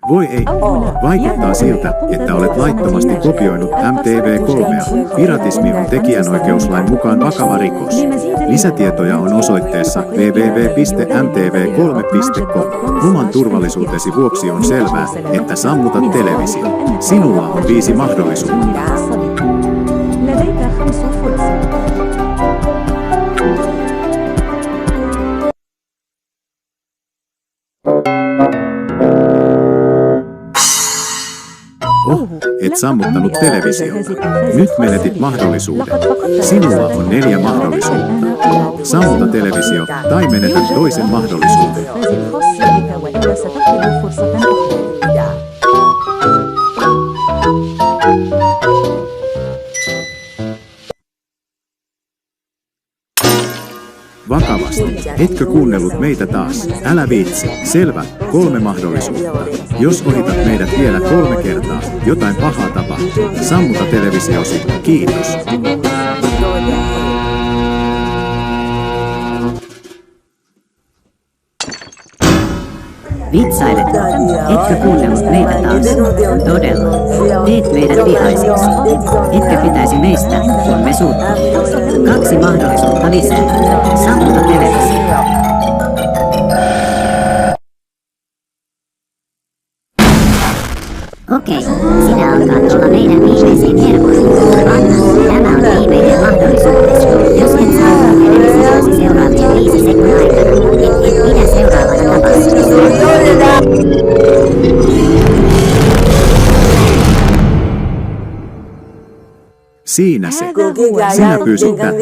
Voi ei. Vaikuttaa siltä, että olet laittomasti kopioinut MTV3. Piratismi on tekijänoikeuslain mukaan vakava rikos. Lisätietoja on osoitteessa www.mtv3.com. Oman turvallisuutesi vuoksi on selvää, että sammutat televisio. Sinulla on 5 mahdollisuutta. Et sammuttanut televisiota. Nyt menetit mahdollisuuden. Sinulla on 4 mahdollisuutta. Sammuta televisio tai menetä toisen mahdollisuuden. Vakavasti. Etkö kuunnellut meitä taas? Älä viitsi. Selvä. 3 mahdollisuutta. Jos ohitat meidät vielä 3 kertaa, jotain pahaa tapahtuu. Sammuta televisiosi. Kiitos. Vitsailetko? Etkö kuunnellut meitä taas? Todella. Teet meidät vihaisiksi. Etkö pitäisi meistä, kun me suuttamme? 2 mahdollisuutta lisää. Sammuta televisio. Okei, sinä alkaat olla meidän viimeisiä kerhoja. Anna, tämä on viimeinen mahdollisuus. Jos et saa televisiosi seuraavien 5 sekunnin aikana, et pidä seuraavana tapahtumassa. Siinä se. Sinä pyysit tätä.